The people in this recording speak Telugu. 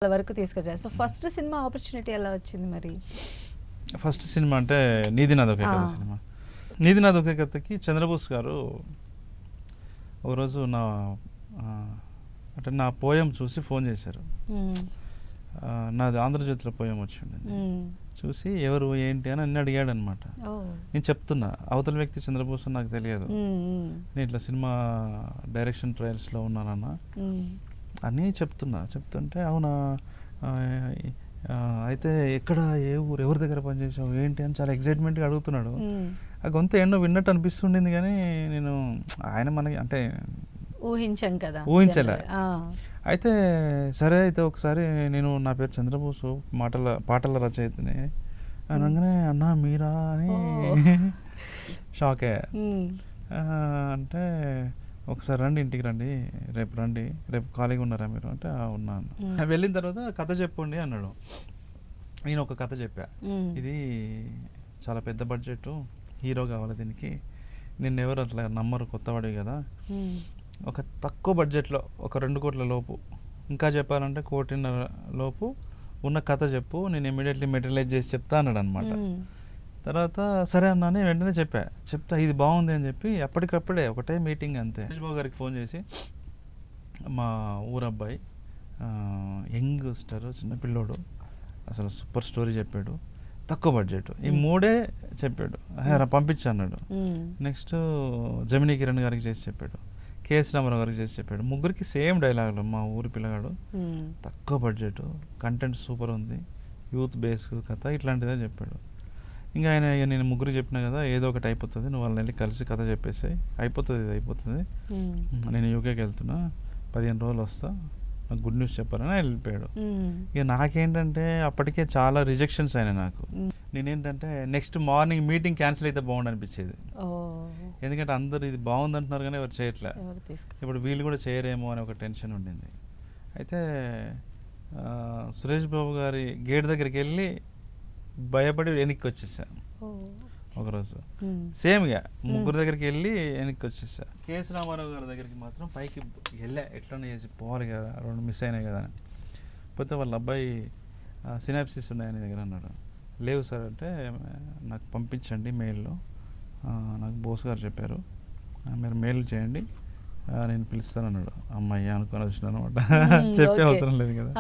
వరకు తీసుకొచ్చారు. సో ఫస్ట్ సినిమా ఆపర్చునిటీ ఎలా వచ్చింది మరి? ఫస్ట్ సినిమా అంటే నీది నాది ఒకే కథ సినిమా. నీది నాది ఒకే కథకి చంద్రబోస్ గారు ఓ రోజు నా పోయం చూసి ఫోన్ చేశారు. నాది ఆంధ్రజ్యోతిలో పోయం వచ్చింది. చూసి ఎవరు ఏంటి అని అన్ని అడిగాడు అనమాట. నేను చెప్తున్నా, అవతల వ్యక్తి చంద్రబోస్ నాకు తెలియదు, నేను ఇట్లా సినిమా డైరెక్షన్ ట్రయల్స్లో ఉన్నానన్నా అని చెప్తుంటే అవునా, అయితే ఎక్కడ, ఏ ఊరు, ఎవరి దగ్గర పనిచేసావు ఏంటి అని చాలా ఎగ్జైట్మెంట్గా అడుగుతున్నాడు. ఆ గొంతు ఏంటో విన్నట్టు అనిపిస్తుండింది, కానీ నేను ఆయన మనకి అంటే ఊహించాం కదా, ఊహించలే. అయితే సరే, అయితే ఒకసారి నేను నా పేరు చంద్రబోసు, పాటల రచయితని అనగానే అన్నా మీరా అని షాక్ అయ్యా. అంటే ఒకసారి రండి, ఇంటికి రండి, రేపు ఖాళీగా ఉన్నారా మీరు అంటే ఉన్నాను. వెళ్ళిన తర్వాత కథ చెప్పండి అన్నాడు. నేను ఒక కథ చెప్పా, ఇది చాలా పెద్ద బడ్జెట్, హీరో కావాలి దీనికి, నిన్నెవరు అట్లా నమ్మరు, కొత్తవాడివి కదా, ఒక తక్కువ బడ్జెట్లో ఒక 2 కోట్ల లోపు, ఇంకా చెప్పాలంటే 1.5 కోటి లోపు ఉన్న కథ చెప్పు, నేను ఇమీడియట్లీ మెటీరియలైజ్ చేసి చెప్తా అన్నాడు అనమాట. తర్వాత సరే అన్నాను, వెంటనే చెప్తా ఇది బాగుంది అని చెప్పి అప్పటికప్పుడే ఒకటే మీటింగ్ అంతే. సురేష్ బాబు గారికి ఫోన్ చేసి, మా ఊరబ్బాయి యంగ్ స్టార్, చిన్న పిల్లోడు, అసలు సూపర్ స్టోరీ చెప్పాడు, తక్కువ బడ్జెట్, ఈ 3 చెప్పాడు, పంపించు అన్నాడు. నెక్స్ట్ జమినీ కిరణ్ గారికి చేసి చెప్పాడు, కేఎస్ రామారావు గారికి చేసి చెప్పాడు. 3కి సేమ్ డైలాగులు, మా ఊరి పిల్లగాడు, తక్కువ బడ్జెట్, కంటెంట్ సూపర్ ఉంది, యూత్ బేస్ కథ, ఇట్లాంటిదే చెప్పాడు. ఇంకా ఆయన నేను 3 చెప్పినా కదా, ఏదో ఒకటి అయిపోతుంది, నువ్వు వాళ్ళని వెళ్ళి కలిసి కథ చెప్పేసి అయిపోతుంది, ఇది అయిపోతుంది, నేను యూకేకి వెళ్తున్నా, 15 రోజులు వస్తా, నాకు గుడ్ న్యూస్ చెప్పారని వెళ్ళిపోయాడు. ఇక నాకేంటంటే అప్పటికే చాలా రిజెక్షన్స్ అయినాయి నాకు. నేనేంటంటే నెక్స్ట్ మార్నింగ్ మీటింగ్ క్యాన్సిల్ అయితే బాగుండు అనిపించేది, ఎందుకంటే అందరు ఇది బాగుంది అంటున్నారు కానీ ఎవరు చేయట్లే, ఇప్పుడు వీళ్ళు కూడా చేయరేమో అని ఒక టెన్షన్ ఉండింది. అయితే సురేష్ బాబు గారి గేట్ దగ్గరికి వెళ్ళి భయపడి వెనక్కి వచ్చేసాను ఒకరోజు. సేమ్గా 3 దగ్గరికి వెళ్ళి వెనక్కి వచ్చేసా. కేఎస్ రామారావు గారి దగ్గరికి మాత్రం పైకి వెళ్ళా, ఎట్లనే చేసి పోవాలి కదా, 2 మిస్ అయినాయి కదా అని. పోతే వాళ్ళ అబ్బాయి సినాప్సిస్ ఉన్నాయని దగ్గర అన్నాడు. లేవు సార్ అంటే, నాకు పంపించండి మెయిల్లో, నాకు బోస్ గారు చెప్పారు, మీరు మెయిల్ చేయండి, నేను పిలుస్తాను అన్నాడు. అమ్మాయి అనుకొని వచ్చినాను అనమాట, చెప్పే అవసరం లేదు కదా.